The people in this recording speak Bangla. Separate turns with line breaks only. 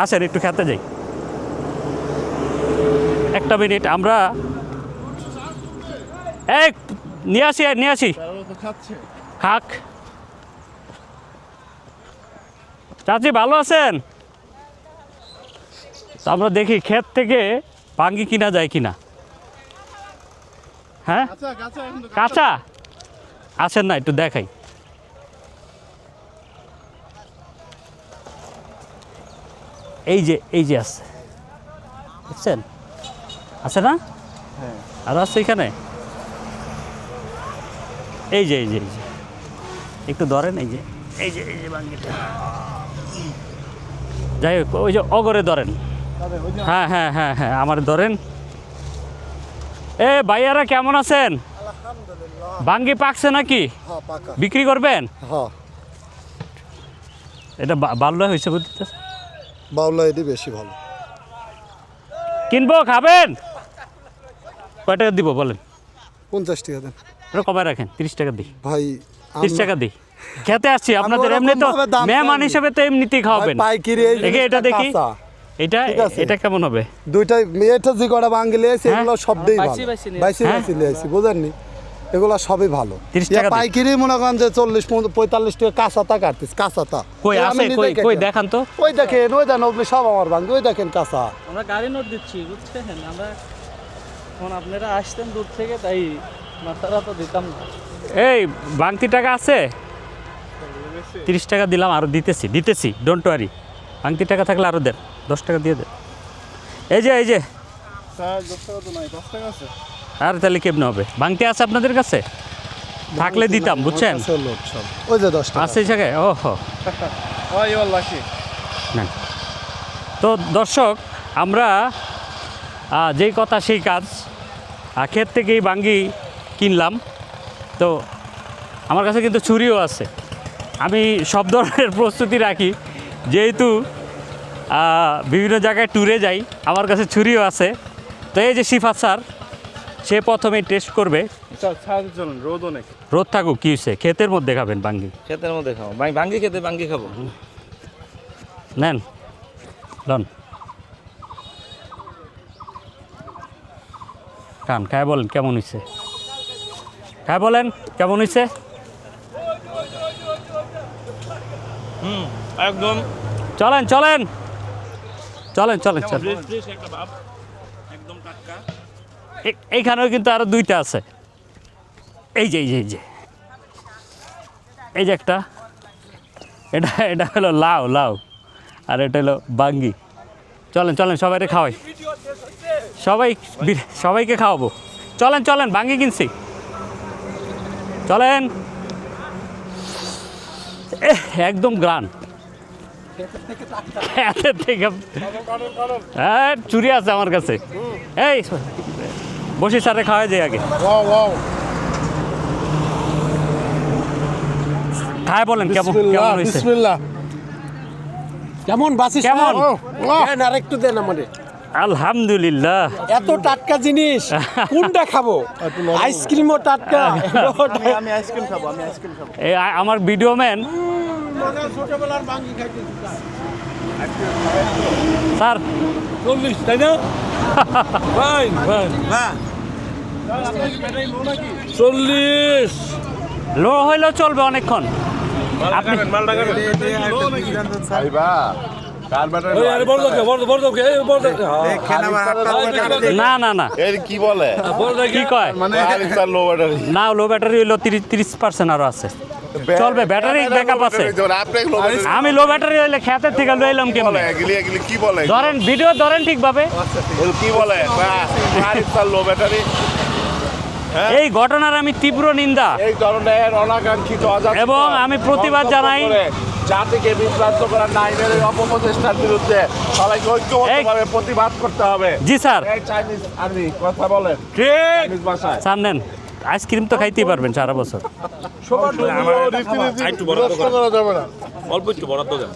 আসেন একটু খেতে যাই, একটা মিনিট। আমরা এই নিয়ে আসি খাক। চাচি ভালো আছেন? তো আমরা দেখি ক্ষেত থেকে বাঙ্গি কিনা যায় কিনা। হ্যাঁ কাঁচা আসেন না, একটু দেখাই। এই যে আছে, বুঝছেন? আছে না? আর আছে এখানে, এই যে একটু ধরেন, এই যে বাঙ্গিটা, যাই হোক ওই যে অগরে ধরেন। হ্যাঁ আমার ধরেন। ভাইয়ারা কেমন আছেন? বাঙ্গি পাকছে নাকি? বিক্রি করবেন? এটা বাউলা হয়েছে বুঝতে,
বাউলা এটি বেশি ভালো।
কিনবো, খাবেন? কয় টাকা দিব বলেন?
50 টাকা দেন।
ওটা কমায় রাখেন, 30 টাকা দিই
ভাই।
30 টাকা দিই। খেতে আসছি আপনাদের, এমনি তো মেহমান হিসেবে তো এমনিতেই খাওয়াবেন। এটা দেখি, এটা কেমন হবে?
দুইটাই এটা যে কটা বাঙ্গিলে আছে এগুলো সবই ভালো। বাইসি লিয়েছি, বুঝেননি? এগুলো সবই ভালো।
30 টাকা
পাইকারি মনে করেন যে 40-45 টাকা কাঁচাতা কাটতিস, কাঁচাতা।
কই আছে? কই দেখান তো।
ওই দেখেন, ওই দেন, ওগুলো সব আমার বাঙ্গি, ওই দেখেন কাঁচা।
আমরা গাড়ি নোট দিচ্ছি, বুঝছেন? আমরা এখন আপনারা আসতেন দূর থেকে, তাই মাথাটা তো দিতাম না।
এই বাংতি টাকা আছে? 30 টাকা দিলাম, আরও দিতেছি, ডোন্ট ওয়ারি। বাংতি টাকা থাকলে আরও দেন, 10 টাকা দিয়ে দেন। এই যে আর তাহলে কেমন হবে? বাংতি আছে আপনাদের কাছে? থাকলে দিতাম, বুঝছেন?
ওই যে 10 টাকা
আছে এই জায়গায়। ওহো না। তো দর্শক, আমরা যেই কথা সেই কাজ। ক্ষেত থেকেই বাঙ্গি কিনলাম। তো আমার কাছে কিন্তু ছুরিও আছে। আমি সব ধরনের প্রস্তুতি রাখি, যেহেতু বিভিন্ন জায়গায় ট্যুরে যাই। আমার কাছে ছুরিও আছে। তো এই যে শিফাত স্যার, সে প্রথমে টেস্ট করবে। রোদ থাকুক, কী হয়েছে? ক্ষেতের মধ্যে খাবেন বাঙ্গি?
ক্ষেতের মধ্যে খাবো বাঙ্গি, খেতে বাঙ্গি খাবো।
নেন লন, খান, খায় বলেন কেমন হয়েছে, খায় বলেন কেমন হয়েছে।
একদম
চলেন চলেন চলেন চলেন চলেন। এইখানেও কিন্তু আরো দুইটা আছে। এই যে একটা, এটা হলো লাউ, আর এটা হলো বাঙ্গি। চলেন সবাইকে খাওয়াই, সবাইকে খাওয়াবো। চলেন বাঙ্গি কিনছি, চলেন। একদম গ্রান থেকে। হ্যাঁ চুরি আছে আমার কাছে। এই বসি স্যারে খাওয়া যায় আগে। খায় বলেন কেমন হয়েছে?
কেমন বাসি?
কেমন?
আরেকটু দেন আমাদের।
আলহামদুলিল্লাহ।
এত টাটকা জিনিস কোনটা খাবো? আইসক্রিমও টাটকা।
আমি আইসক্রিম খাবো।
আমার ভিডিও ম্যান স্যার
40, তাই না? 40
লো হইলেও চলবে অনেকক্ষণ। আপনি না
কি বলে,
কি কয়? না, লো ব্যাটারি হইলো 30% আরো আছে, চলবে। ব্যাটারি ব্যাকআপ আছে। আমি লো ব্যাটারি হইলে খেতের থেকে লইলাম কেমন?
কি বলে?
ধরেন ভিডিও ধরেন ঠিকভাবে।
কি বলে লো ব্যাটারি?
এই ঘটনার আমি তীব্র নিন্দা
এই ধরনের অনাকাঙ্ক্ষিত
এবং আমি প্রতিবাদ জানাই।
জাতিকে বিভ্রান্ত করার নাইনের অপপ্রচেষ্টার বিরুদ্ধে সবাইকে ঐক্যবদ্ধভাবে প্রতিবাদ করতে হবে।
জি স্যার।
চাইনিজ আর্মি কথা বলেন,
ঠিক স্যার। নেন, আইসক্রিম তো খাইতেই পারবেন সারা বছর।
অল্প একটু বরাদ্দ দেন।